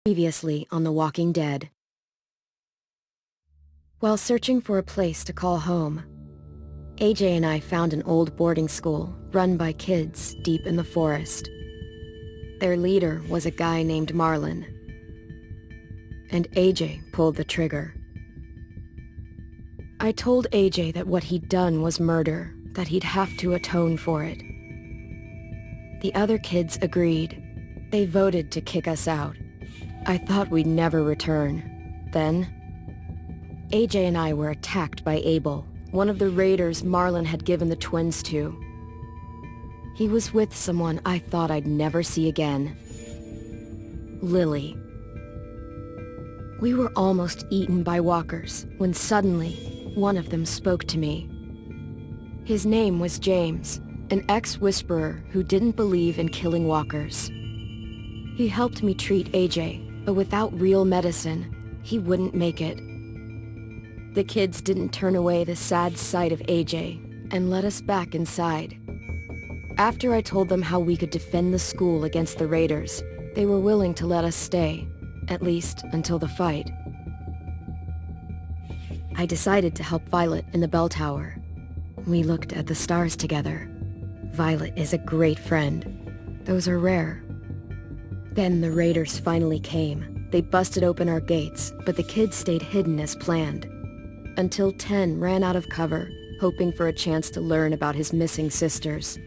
Previously on The Walking Dead. While searching for a place to call home, AJ and I found an old boarding school run by kids deep in the forest. Their leader was a guy named Marlon, and AJ pulled the trigger. I told AJ that what he'd done was murder, that he'd have to atone for it. The other kids agreed. They voted to kick us out. I thought we'd never return. Then, AJ and I were attacked by Abel, one of the raiders Marlon had given the twins to. He was with someone I thought I'd never see again. Lily. We were almost eaten by walkers when suddenly one of them spoke to me. His name was James, an ex-whisperer who didn't believe in killing walkers. He helped me treat AJ, but without real medicine, he wouldn't make it. The kids didn't turn away the sad sight of AJ and let us back inside. After I told them how we could defend the school against the raiders, they were willing to let us stay, at least until the fight. I decided to help Violet in the bell tower. We looked at the stars together. Violet is a great friend. Those are rare. Then the raiders finally came. They busted open our gates, but the kids stayed hidden as planned. Until 10 ran out of cover, hoping for a chance to learn about his missing sisters.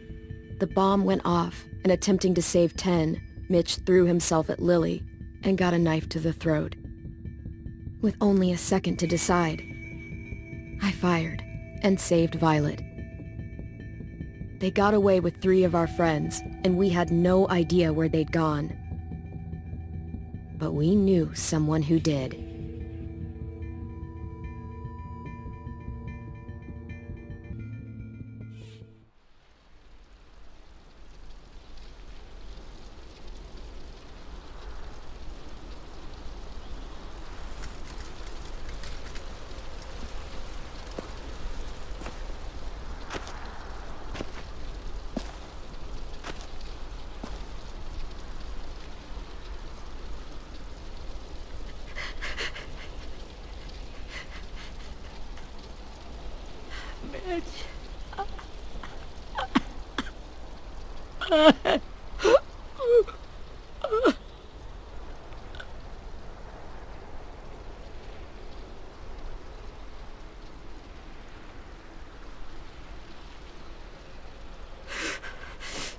The bomb went off, and attempting to save 10, Mitch threw himself at Lily and got a knife to the throat. With only a second to decide, I fired and saved Violet. They got away with 3 of our friends, and we had no idea where they'd gone. But we knew someone who did.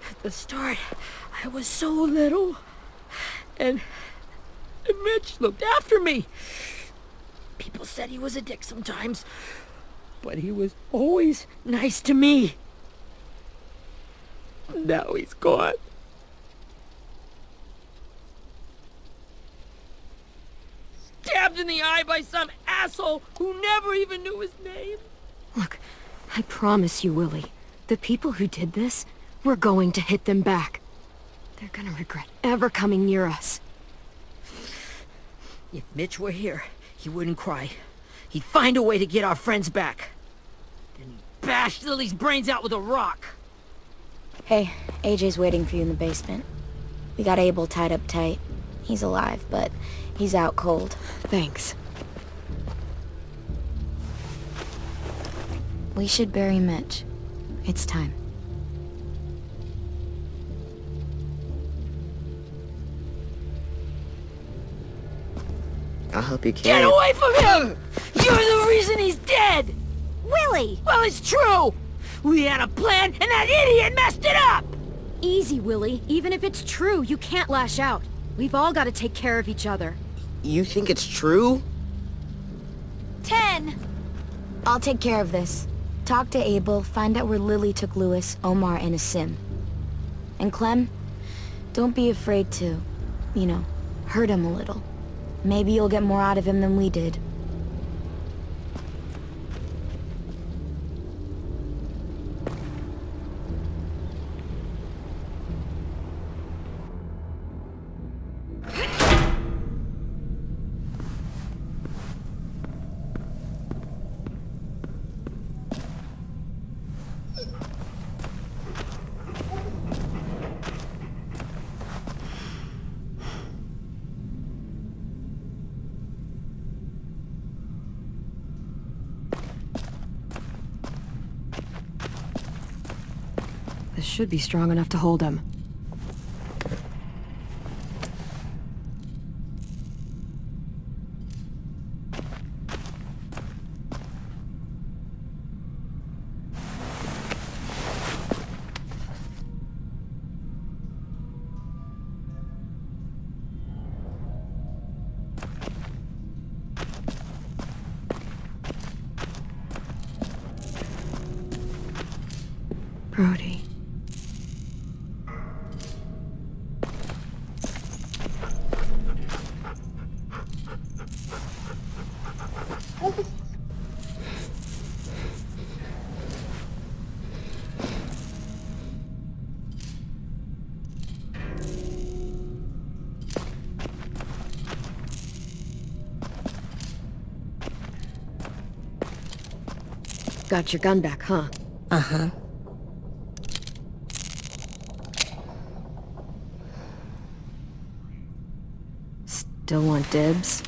At the start, I was so little, and Mitch looked after me. People said he was a dick sometimes, but he was always nice to me. Now he's gone. Stabbed in the eye by some asshole who never even knew his name. Look, I promise you, Willie, the people who did this, we're going to hit them back. They're gonna regret ever coming near us. If Mitch were here, he wouldn't cry. He'd find a way to get our friends back. Then he'd bash Lily's brains out with a rock. Hey, AJ's waiting for you in the basement. We got Abel tied up tight. He's alive, but he's out cold. Thanks. We should bury Mitch. It's time. I'll help you carry Get away from him! You're the reason he's dead! Willie! Well, it's true! We had a plan, and that idiot messed it up! Easy, Willie. Even if it's true, you can't lash out. We've all got to take care of each other. You think it's true? 10! I'll take care of this. Talk to Abel, find out where Lily took Lewis, Omar, and Asim. And Clem, don't be afraid to, hurt him a little. Maybe you'll get more out of him than we did. This should be strong enough to hold him. Brody. Got your gun back, huh? Uh-huh. Still want dibs?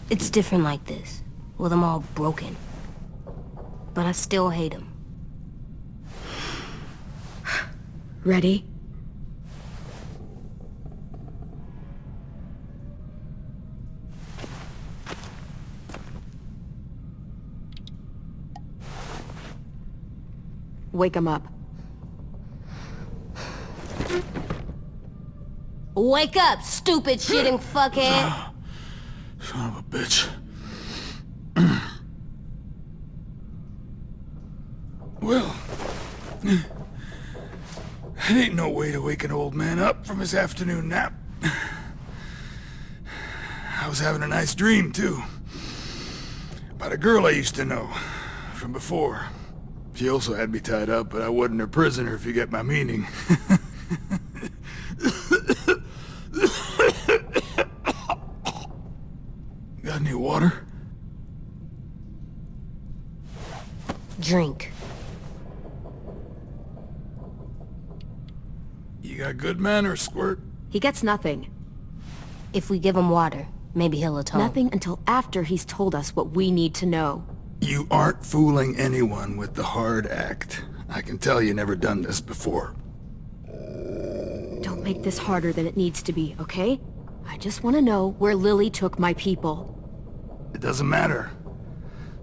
It's different like this, with them all broken. But I still hate them. Ready? Wake him up. Wake up, stupid shitting fuckhead! Son of a bitch. Well, it ain't no way to wake an old man up from his afternoon nap. I was having a nice dream, too. About a girl I used to know from before. She also had me tied up, but I wasn't her prisoner, if you get my meaning. Got any water? Drink. You got good manners, Squirt. He gets nothing. If we give him water, maybe he'll atone. Nothing until after he's told us what we need to know. You aren't fooling anyone with the hard act. I can tell you never done this before. Don't make this harder than it needs to be, okay? I just want to know where Lily took my people. It doesn't matter.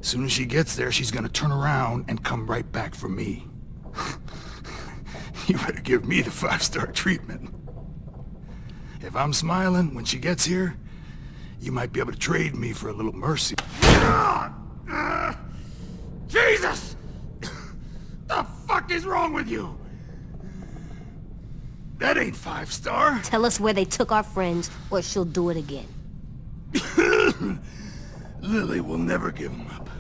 As soon as she gets there, she's gonna turn around and come right back for me. You better give me the 5-star treatment. If I'm smiling when she gets here, you might be able to trade me for a little mercy. Jesus! The fuck is wrong with you? That ain't 5-star. Tell us where they took our friends, or she'll do it again. Lily will never give him up.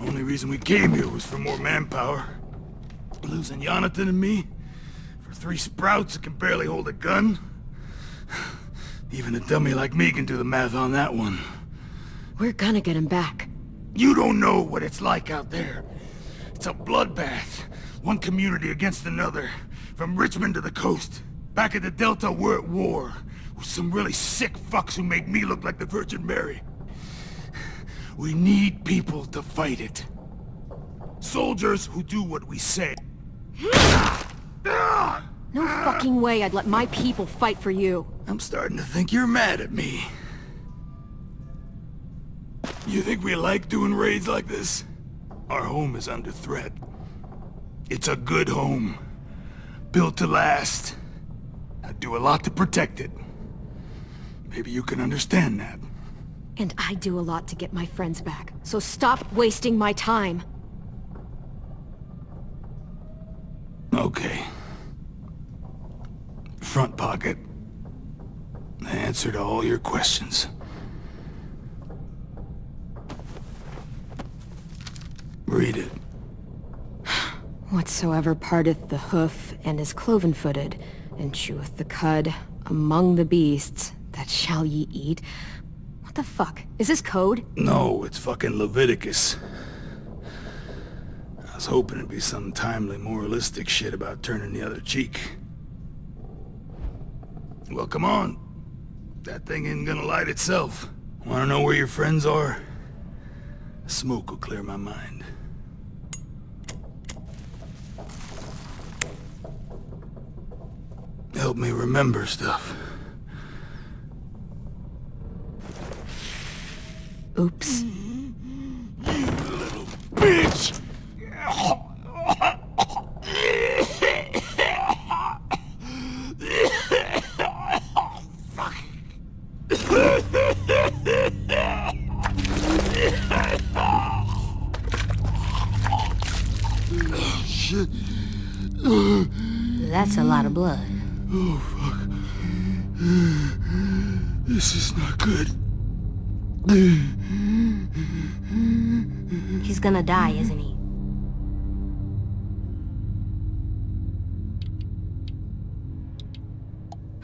Only reason we came here was for more manpower. Losing Jonathan and me for 3 sprouts that can barely hold a gun. Even a dummy like me can do the math on that one. We're gonna get him back. You don't know what it's like out there. It's a bloodbath. One community against another. From Richmond to the coast. Back at the Delta, we're at war. With some really sick fucks who make me look like the Virgin Mary. We need people to fight it. Soldiers who do what we say. No fucking way I'd let my people fight for you. I'm starting to think you're mad at me. You think we like doing raids like this? Our home is under threat. It's a good home. Built to last. I'd do a lot to protect it. Maybe you can understand that. And I do a lot to get my friends back, so stop wasting my time. Okay. Front pocket. The answer to all your questions. Read it. Whatsoever parteth the hoof and is cloven-footed, and cheweth the cud among the beasts, that shall ye eat. What the fuck? Is this code? No, it's fucking Leviticus. I was hoping it'd be some timely moralistic shit about turning the other cheek. Well, come on. That thing ain't gonna light itself. Wanna know where your friends are? Smoke will clear my mind. help me remember stuff. Oops. You little bitch! Fuck. Shit. That's a lot of blood. Oh, fuck. This is not good. He's gonna die, isn't he?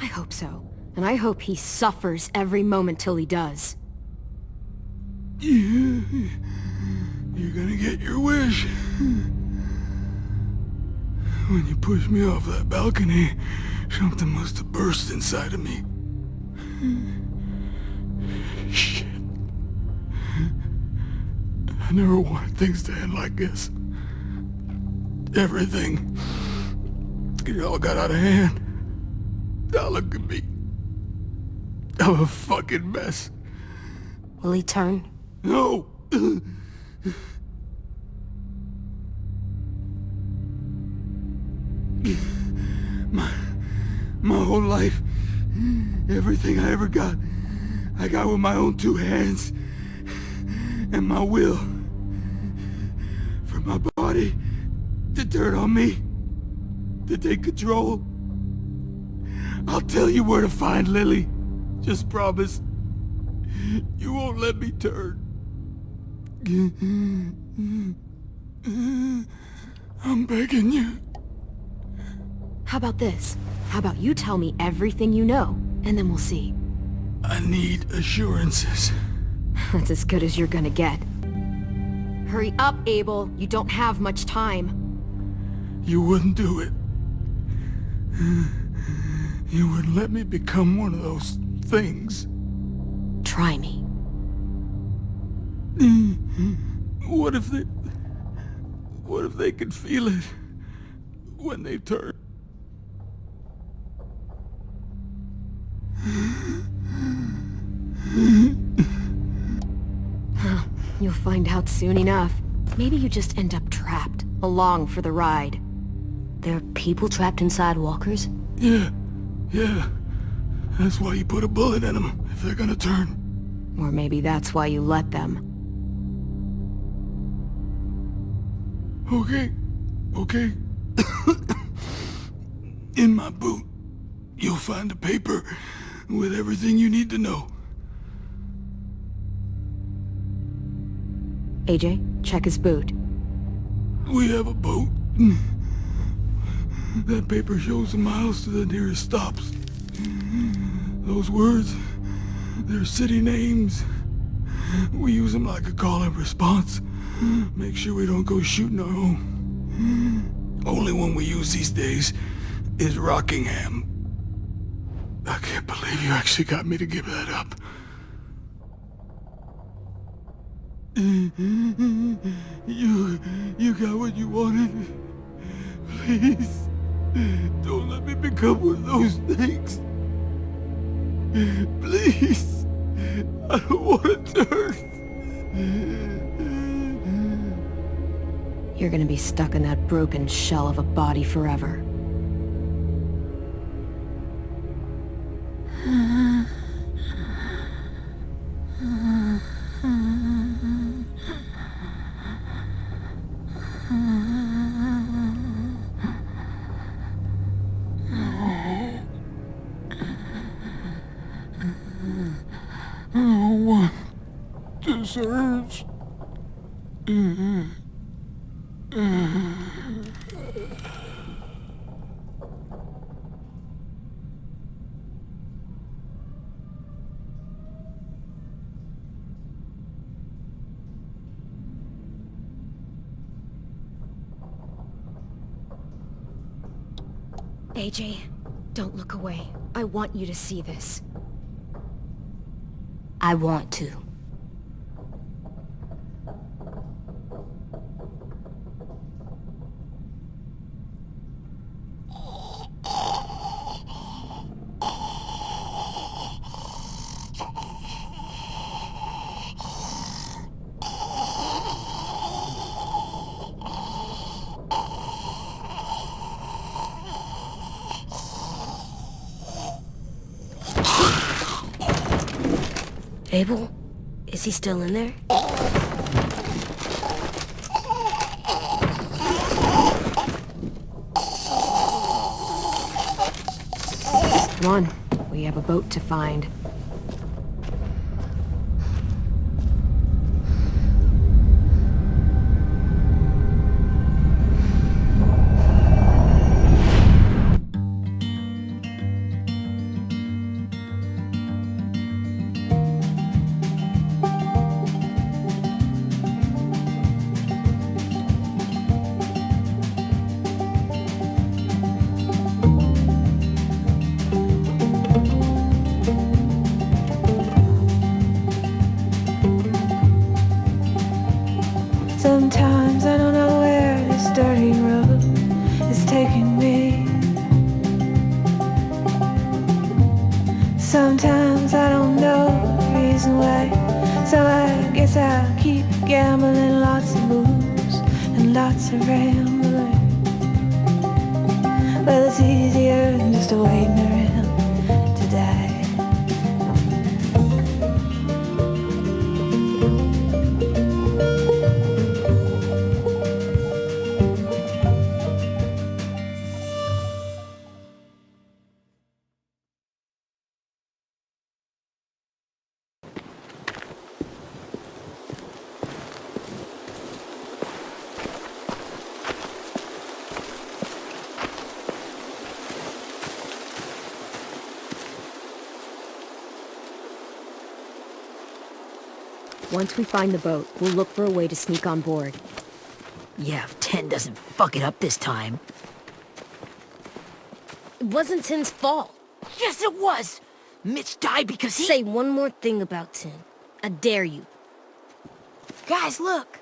I hope so. And I hope he suffers every moment till he does. Yeah. You're gonna get your wish. When you pushed me off that balcony, something must have burst inside of me. Shit. I never wanted things to end like this. Everything. It all got out of hand. Now look at me. I'm a fucking mess. Will he turn? No! My whole life, everything I ever got, I got with my own two hands and my will. For my body to turn on me, to take control. I'll tell you where to find Lily. Just promise. You won't let me turn. I'm begging you. How about this? How about you tell me everything you know, and then we'll see. I need assurances. That's as good as you're gonna get. Hurry up, Abel. You don't have much time. You wouldn't do it. You wouldn't let me become one of those things. Try me. What if they could feel it when they turn? You'll find out soon enough. Maybe you just end up trapped, along for the ride. There are people trapped inside walkers? Yeah. That's why you put a bullet in them, if they're gonna turn. Or maybe that's why you let them. Okay. In my boot, you'll find a paper with everything you need to know. AJ, check his boot. We have a boat. That paper shows the miles to the nearest stops. Those words, they're city names. We use them like a call and response. Make sure we don't go shooting our own. Only one we use these days is Rockingham. I can't believe you actually got me to give that up. You got what you wanted. Please, don't let me become one of those things. Please, I don't want to turn. You're gonna be stuck in that broken shell of a body forever. No one deserves. AJ, don't look away. I want you to see this. I want to. Abel? Is he still in there? Come on, we have a boat to find. Sometimes I don't know where this dirty road is taking me. Sometimes I don't know the reason why. So I guess I'll keep gambling, lots of moves and lots of rambling. Well, it's easier than just waiting around to die. Once we find the boat, we'll look for a way to sneak on board. Yeah, if 10 doesn't fuck it up this time. It wasn't Tin's fault. Yes, it was! Mitch died because he... Say one more thing about Tin. I dare you. Guys, look!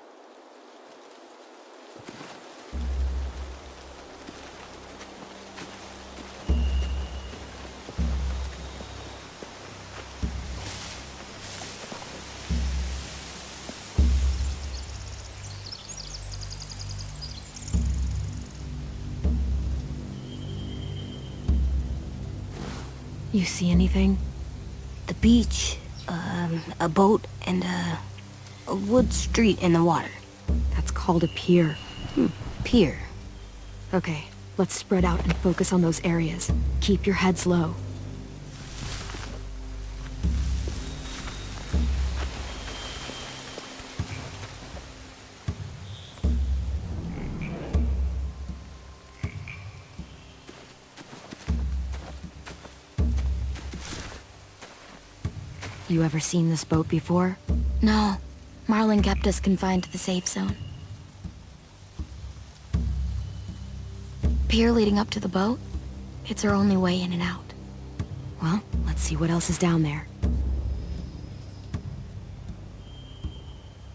You see anything? The beach, a boat, and a wood street in the water. That's called a pier. Pier. Okay, let's spread out and focus on those areas. Keep your heads low. You ever seen this boat before? No. Marlin kept us confined to the safe zone. Pier leading up to the boat? It's our only way in and out. Well, let's see what else is down there.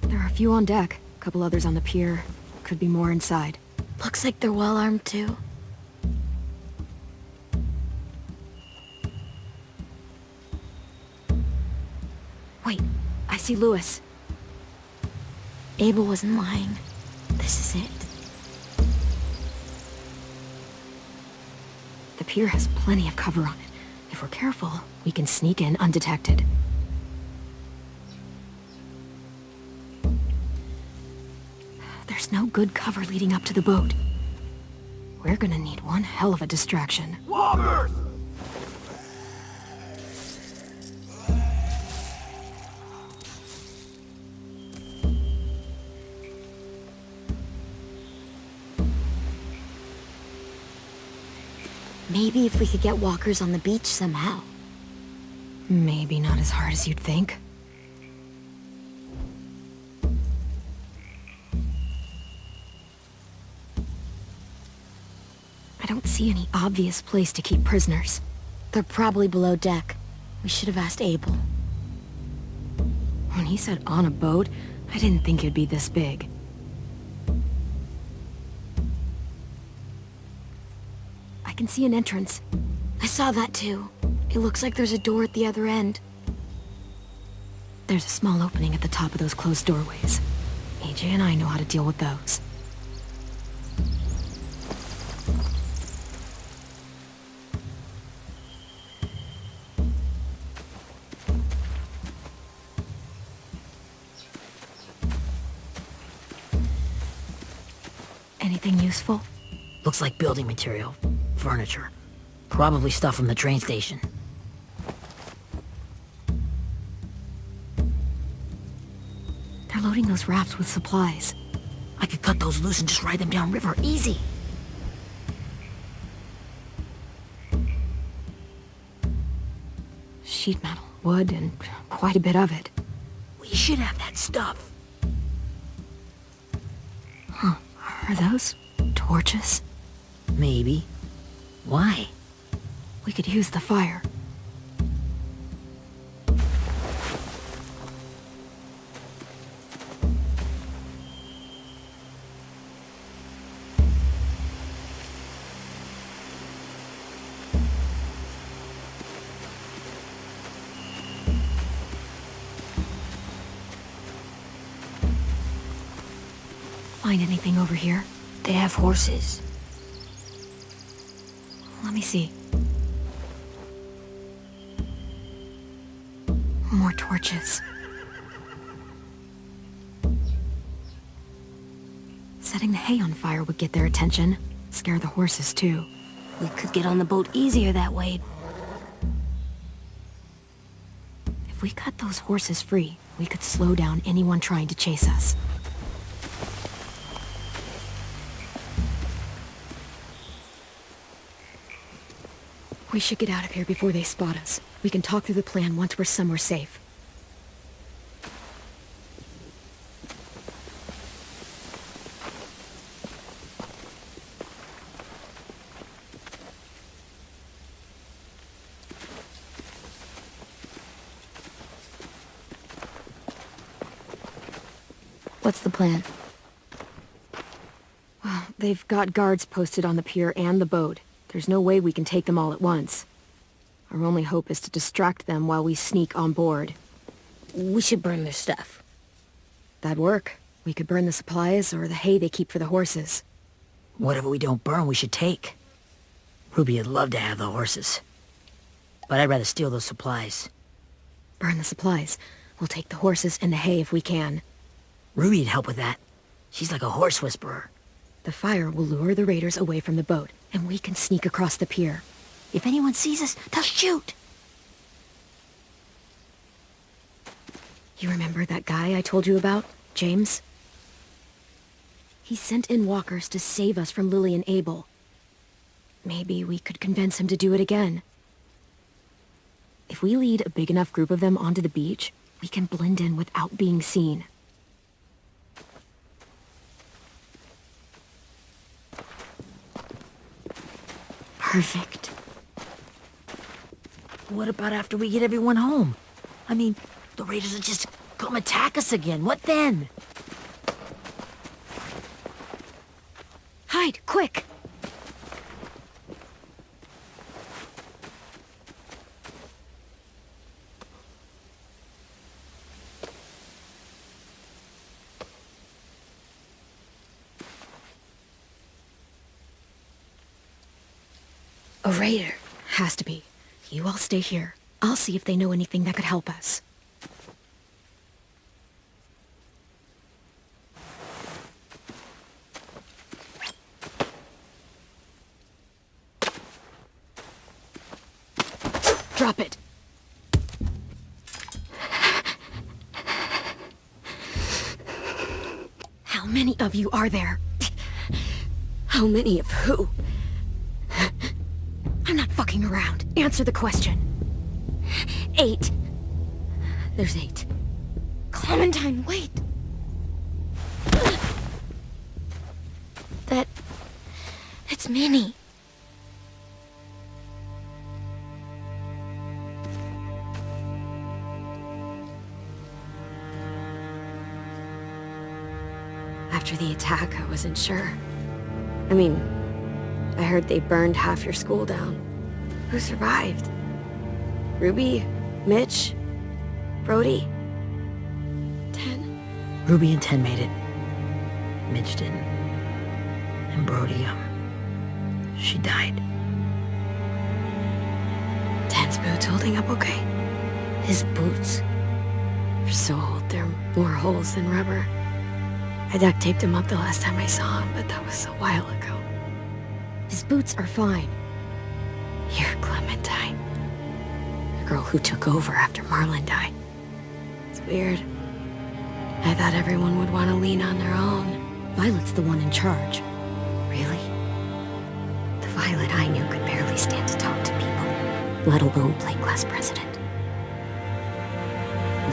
There are a few on deck, a couple others on the pier. Could be more inside. Looks like they're well armed too. Wait, I see Lewis. Abel wasn't lying. This is it. The pier has plenty of cover on it. If we're careful, we can sneak in undetected. There's no good cover leading up to the boat. We're gonna need one hell of a distraction. Loggers! Maybe if we could get walkers on the beach somehow. Maybe not as hard as you'd think. I don't see any obvious place to keep prisoners. They're probably below deck. We should have asked Abel. When he said on a boat, I didn't think it'd be this big. I can see an entrance. I saw that too. It looks like there's a door at the other end. There's a small opening at the top of those closed doorways. AJ and I know how to deal with those. Anything useful? Looks like building material. Furniture. Probably stuff from the train station. They're loading those rafts with supplies. I could cut those loose and just ride them downriver. Easy. Sheet metal, wood, and quite a bit of it. We should have that stuff. Huh. Are those torches? Maybe. Why? We could use the fire. Find anything over here? They have horses. Let me see. More torches. Setting the hay on fire would get their attention. Scare the horses, too. We could get on the boat easier that way. If we cut those horses free, we could slow down anyone trying to chase us. We should get out of here before they spot us. We can talk through the plan once we're somewhere safe. What's the plan? Well, they've got guards posted on the pier and the boat. There's no way we can take them all at once. Our only hope is to distract them while we sneak on board. We should burn their stuff. That'd work. We could burn the supplies or the hay they keep for the horses. Whatever we don't burn, we should take. Ruby would love to have the horses. But I'd rather steal those supplies. Burn the supplies. We'll take the horses and the hay if we can. Ruby'd help with that. She's like a horse whisperer. The fire will lure the raiders away from the boat, and we can sneak across the pier. If anyone sees us, they'll shoot. You remember that guy I told you about, James? He sent in walkers to save us from Lily and Abel. Maybe we could convince him to do it again. If we lead a big enough group of them onto the beach, we can blend in without being seen. Perfect. What about after we get everyone home? I mean, the raiders will just come attack us again. What then? Hide, quick! A raider. Has to be. You all stay here. I'll see if they know anything that could help us. Drop it. How many of you are there? How many of who? I'm not fucking around. Answer the question. 8. There's 8. Clementine, wait! It's Minnie. After the attack, I wasn't sure. I mean, I heard they burned half your school down. Who survived? Ruby? Mitch? Brody? 10? Ruby and 10 made it. Mitch didn't. And Brody, she died. 10's boots holding up okay? His boots. They're so old, they're more holes than rubber. I duct taped him up the last time I saw him, but that was a while ago. His boots are fine. You're Clementine. The girl who took over after Marlon died. It's weird. I thought everyone would want to lean on their own. Violet's the one in charge. Really? The Violet I knew could barely stand to talk to people, let alone play class president.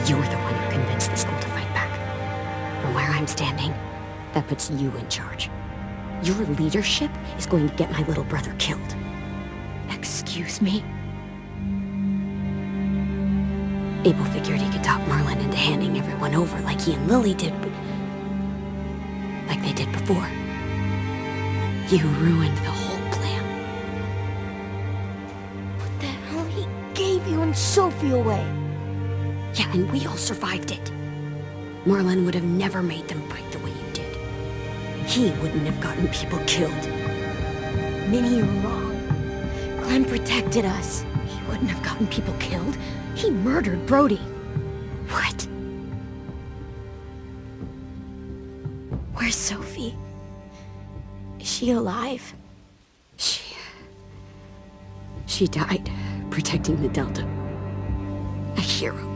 You're the one who convinced the school to fight back. From where I'm standing, that puts you in charge. Your leadership is going to get my little brother killed. Excuse me? Abel figured he could talk Marlon into handing everyone over like he and Lily did, but... like they did before. You ruined the whole plan. What the hell? He gave you and Sophie away. Yeah, and we all survived it. Marlon would have never made them fight the way you did. He wouldn't have gotten people killed. Minnie, you're wrong. Clem protected us. He wouldn't have gotten people killed. He murdered Brody. What? Where's Sophie? Is she alive? She died protecting the Delta. A hero.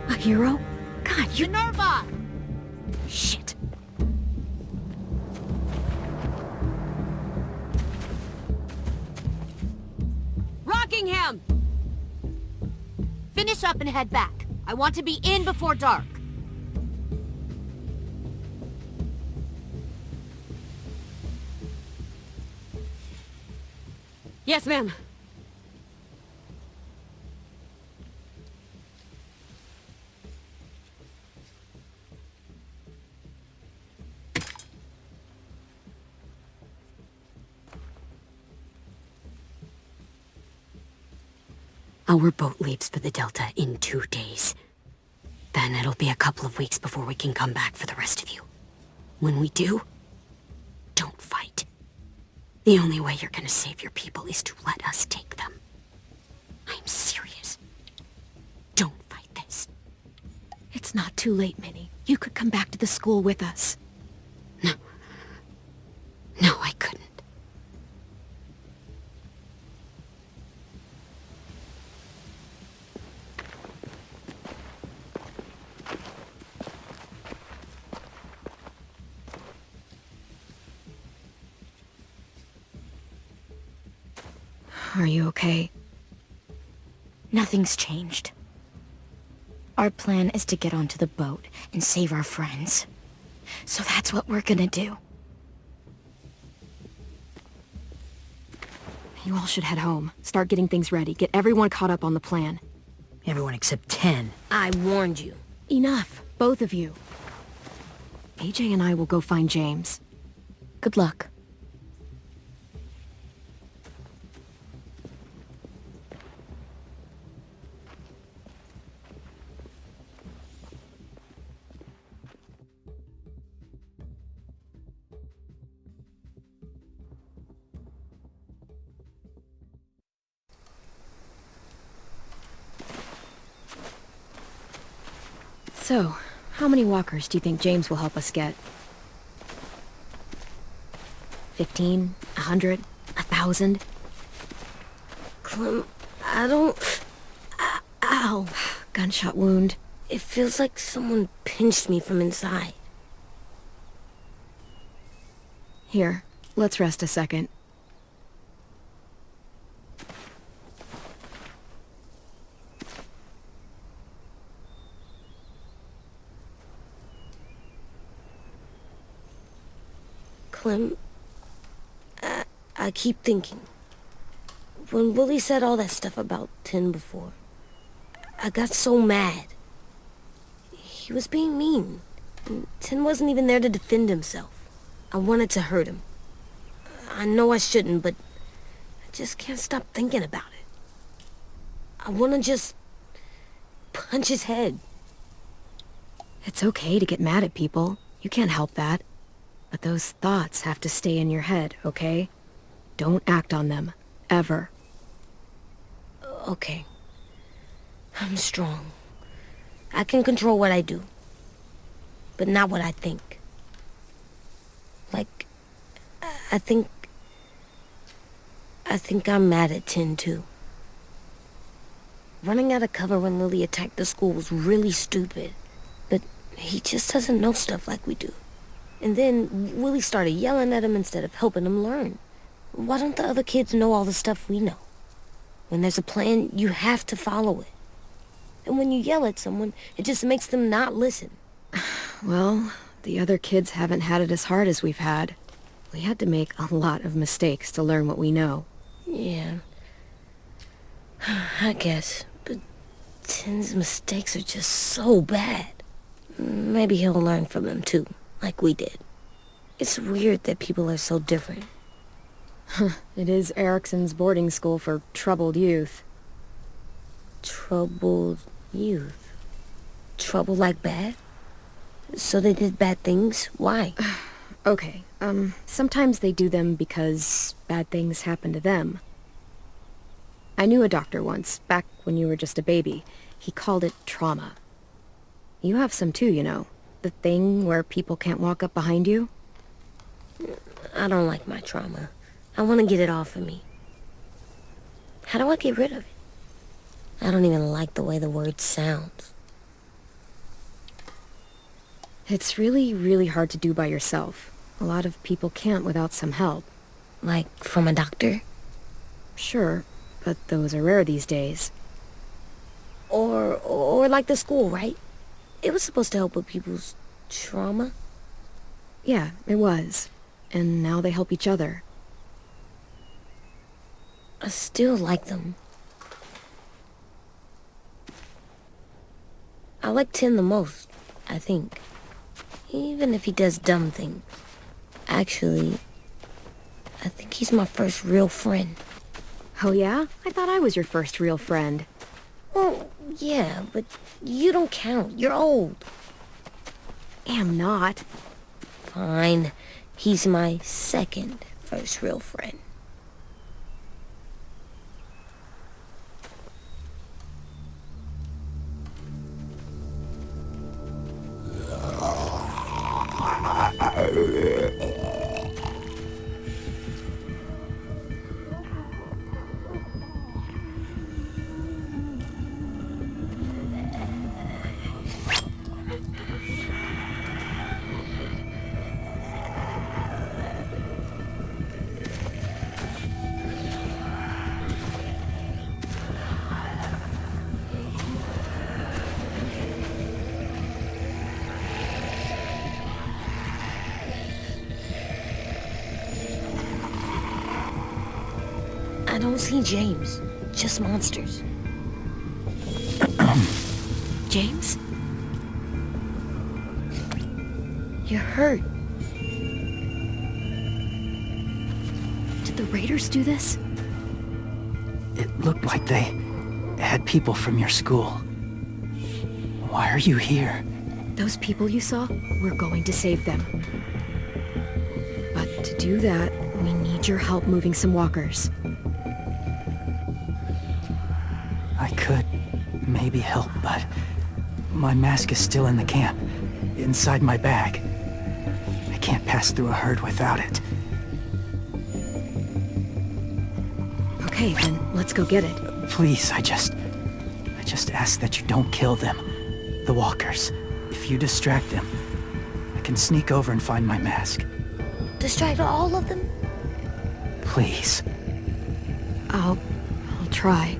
A hero? God, you... Minerva! Shit. Rockingham! Finish up and head back. I want to be in before dark. Yes, ma'am. Our boat leaves for the Delta in 2 days. Then it'll be a couple of weeks before we can come back for the rest of you. When we do, don't fight. The only way you're gonna save your people is to let us take them. I'm serious. Don't fight this. It's not too late, Minnie. You could come back to the school with us. No. No, I couldn't. Are you okay? Nothing's changed. Our plan is to get onto the boat and save our friends. So that's what we're gonna do. You all should head home. Start getting things ready. Get everyone caught up on the plan. Everyone except 10. I warned you. Enough, both of you. AJ and I will go find James. Good luck. So, how many walkers do you think James will help us get? 15? 100? 1,000? Clem, I don't... Ow. Gunshot wound. It feels like someone pinched me from inside. Here, let's rest a second. Clem, I keep thinking. When Willie said all that stuff about Tin before, I got so mad. He was being mean. And Tin wasn't even there to defend himself. I wanted to hurt him. I know I shouldn't, but I just can't stop thinking about it. I want to just punch his head. It's okay to get mad at people. You can't help that. But those thoughts have to stay in your head, okay? Don't act on them. Ever. Okay. I'm strong. I can control what I do, but not what I think. Like, I think I'm mad at Tin, too. Running out of cover when Lily attacked the school was really stupid, but he just doesn't know stuff like we do. And then Willie started yelling at him instead of helping him learn. Why don't the other kids know all the stuff we know? When there's a plan, you have to follow it. And when you yell at someone, it just makes them not listen. Well, the other kids haven't had it as hard as we've had. We had to make a lot of mistakes to learn what we know. Yeah. I guess. But Tin's mistakes are just so bad. Maybe he'll learn from them too, like we did. It's weird that people are so different. It is Erickson's boarding school for troubled youth. Troubled youth? Trouble like bad? So they did bad things? Why? Okay, sometimes they do them because bad things happen to them. I knew a doctor once, back when you were just a baby. He called it trauma. You have some too, you know. The thing where people can't walk up behind you. I don't like my trauma. I want to get it off of me. How do I get rid of it? I don't even like the way the word sounds. It's really, really hard to do by yourself. A lot of people can't without some help. Like from a doctor? Sure, but those are rare these days. Or like the school, right? It was supposed to help with people's trauma. Yeah, it was. And now they help each other. I still like them. I like Tin the most, I think. Even if he does dumb things. Actually, I think he's my first real friend. Oh yeah? I thought I was your first real friend. Well, yeah, but you don't count. You're old. Am not. Fine. He's my second first real friend. I don't see James, just monsters. James? You're hurt. Did the Raiders do this? It looked like they had people from your school. Why are you here? Those people you saw, we're going to save them. But to do that, we need your help moving some walkers. I could maybe help, but my mask is still in the camp, inside my bag. I can't pass through a herd without it. Okay, then let's go get it. Please, I just ask that you don't kill them. The walkers. If you distract them, I can sneak over and find my mask. Distract all of them? Please. I'll try.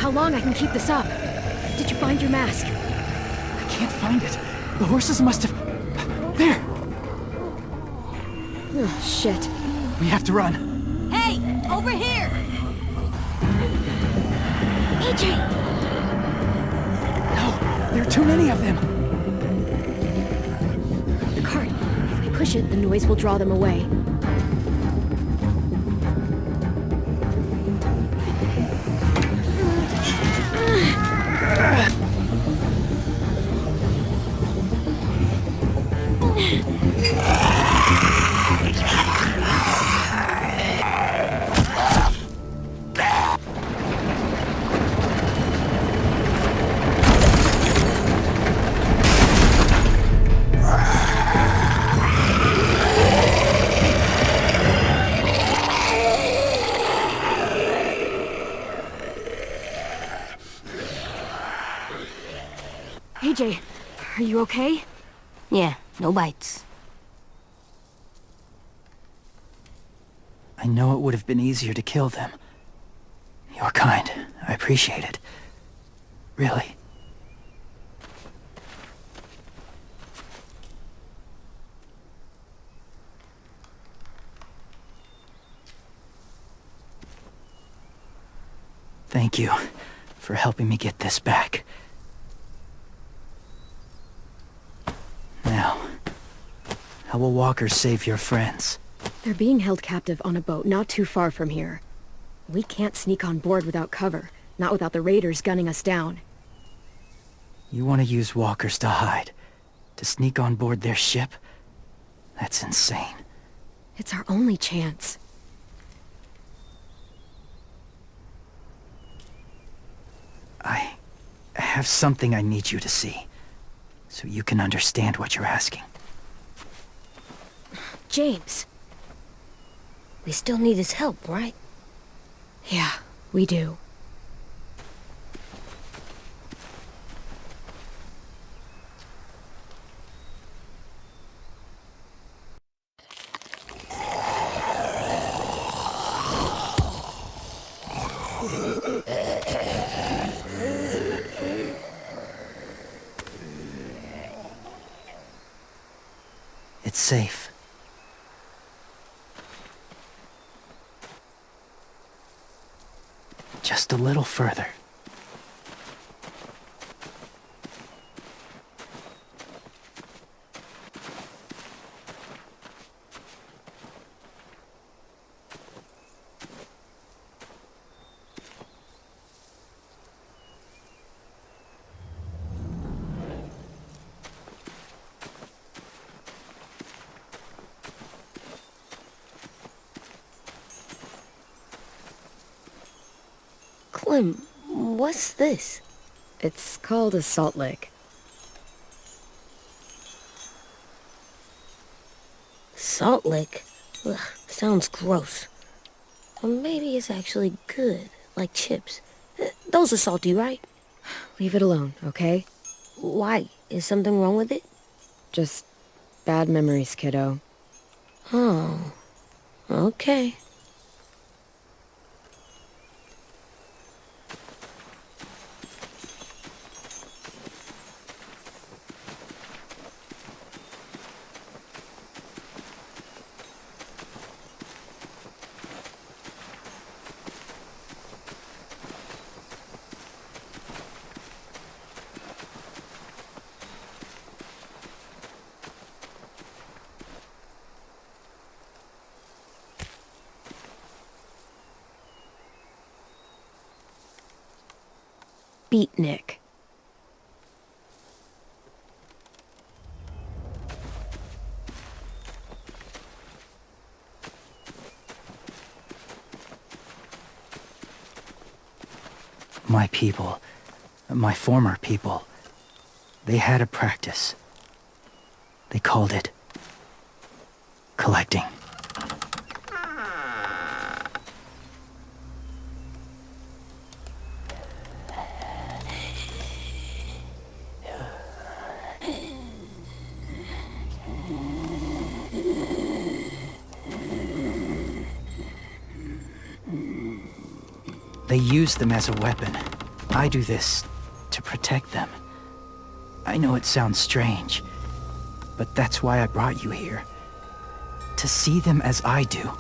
how long I can keep this up. Did you find your mask? I can't find it. The horses must have... There! Oh, shit. We have to run. Hey! Over here! AJ! No, there are too many of them. The cart. If we push it, the noise will draw them away. AJ, are you okay? Yeah, no bites. I know it would have been easier to kill them. You're kind. I appreciate it. Really. Thank you for helping me get this back. Now, how will walkers save your friends? They're being held captive on a boat not too far from here. We can't sneak on board without cover, not without the raiders gunning us down. You want to use walkers to hide? To sneak on board their ship? That's insane. It's our only chance. I have something I need you to see, so you can understand what you're asking. James. We still need his help, right? Yeah, we do. It's safe. Just a little further. Clem, what's this? It's called a salt lick. Salt lick? Ugh, sounds gross. Or maybe it's actually good, like chips. Those are salty, right? Leave it alone, okay? Why? Is something wrong with it? Just bad memories, kiddo. Oh, okay. Beatnik. My people, my former people, they had a practice. They called it collecting. They used them as a weapon, I do this to protect them. I know it sounds strange, but that's why I brought you here. To see them as I do,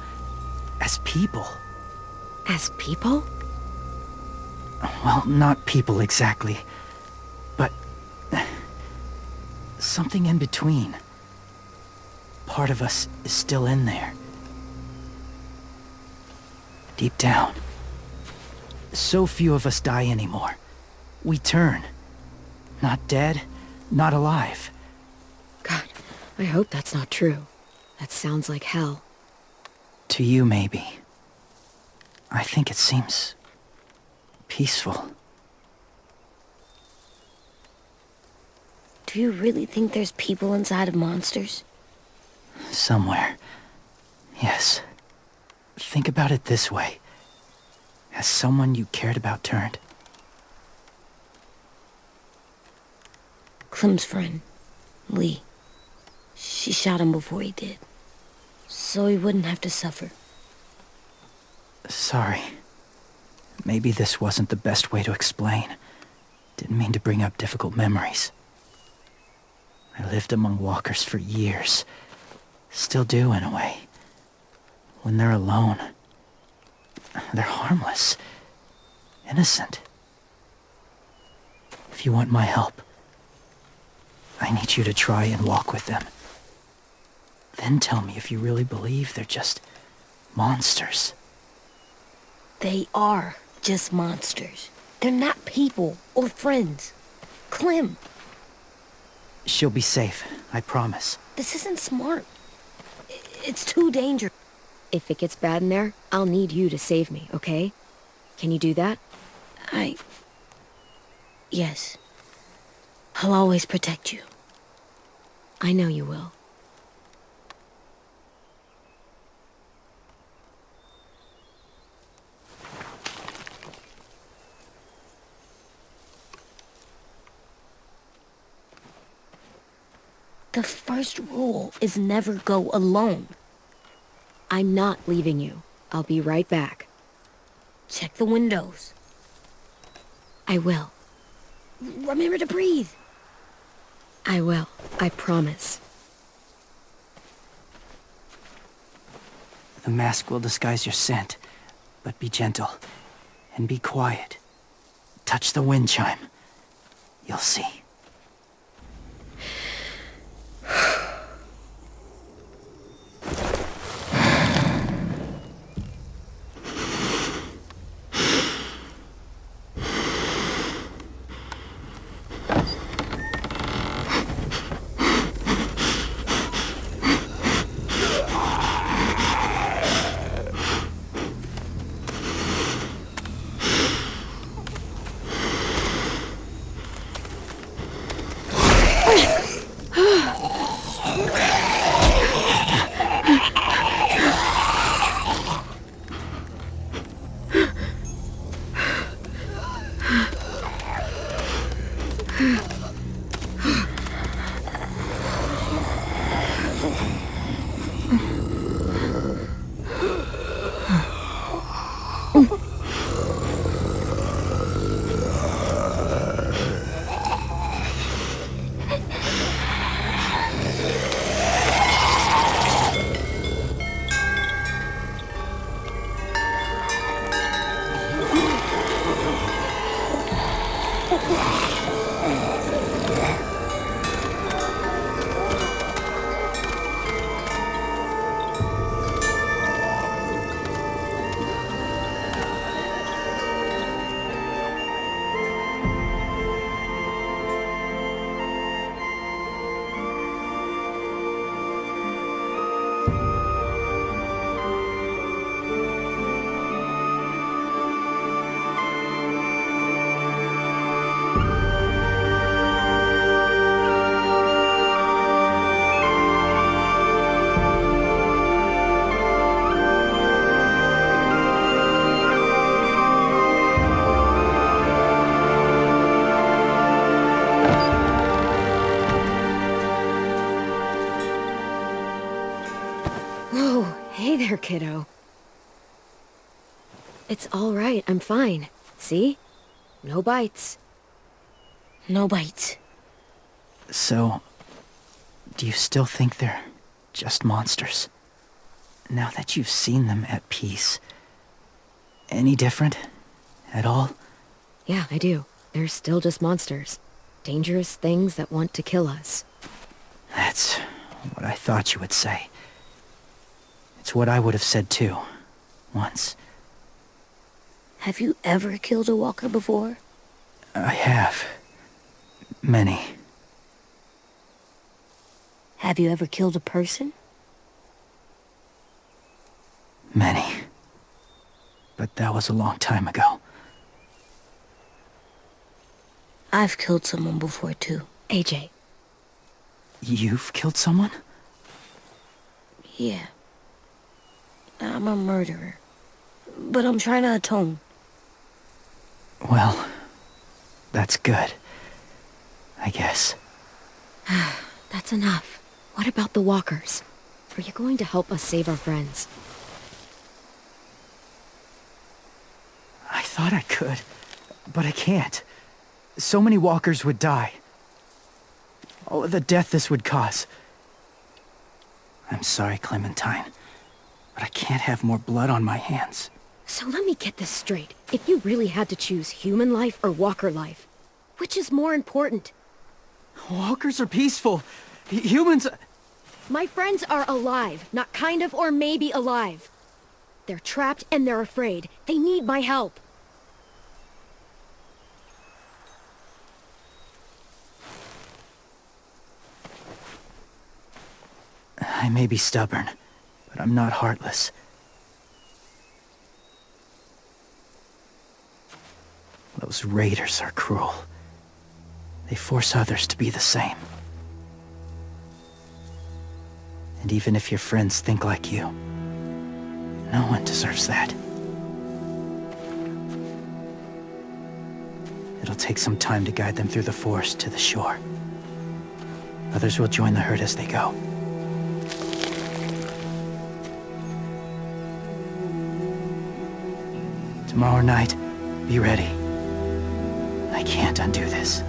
as people. As people? Well, not people exactly, but something in between. Part of us is still in there. Deep down. So few of us die anymore. We turn. Not dead, not alive. God, I hope that's not true. That sounds like hell. To you, maybe. I think it seems peaceful. Do you really think there's people inside of monsters? Somewhere. Yes. Think about it this way. Has someone you cared about turned? Clem's friend, Lee. She shot him before he did, so he wouldn't have to suffer. Sorry. Maybe this wasn't the best way to explain. Didn't mean to bring up difficult memories. I lived among walkers for years. Still do, in a way. When they're alone, they're harmless. Innocent. If you want my help, I need you to try and walk with them. Then tell me if you really believe they're just monsters. They are just monsters. They're not people or friends. Clem, She'll be safe, I promise. this isn't smart. It's too dangerous. If it gets bad in there, I'll need you to save me, okay? Can you do that? Yes. I'll always protect you. I know you will. The first rule is never go alone. I'm not leaving you. I'll be right back. Check the windows. I will. Remember to breathe. I will. I promise. The mask will disguise your scent, but be gentle and be quiet. Touch the wind chime. You'll see. Hey there, kiddo. It's all right, I'm fine. See? No bites. No bites. So, do you still think they're just monsters? Now that you've seen them at peace, any different at all? Yeah, I do. They're still just monsters. Dangerous things that want to kill us. That's what I thought you would say. It's what I would have said too, once. Have you ever killed a walker before? I have. Many. Have you ever killed a person? Many. But that was a long time ago. I've killed someone before too. AJ. You've killed someone? Yeah. I'm a murderer. But I'm trying to atone. Well, that's good. I guess. That's enough. What about the walkers? Are you going to help us save our friends? I thought I could, but I can't. So many walkers would die. Oh, the death this would cause. I'm sorry, Clementine, but I can't have more blood on my hands. So let me get this straight. If you really had to choose human life or walker life, which is more important? Walkers are peaceful. Humans... My friends are alive, not kind of or maybe alive. They're trapped and they're afraid. They need my help. I may be stubborn, but I'm not heartless. Those raiders are cruel. They force others to be the same. And even if your friends think like you, no one deserves that. It'll take some time to guide them through the forest to the shore. Others will join the herd as they go. Tomorrow night, be ready. I can't undo this.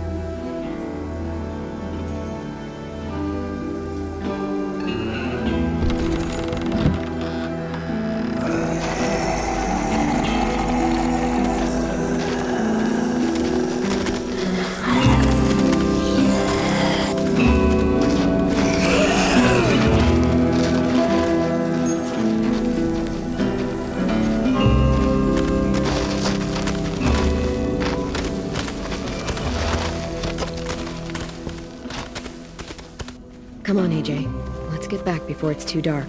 Come on, AJ. Let's get back before it's too dark.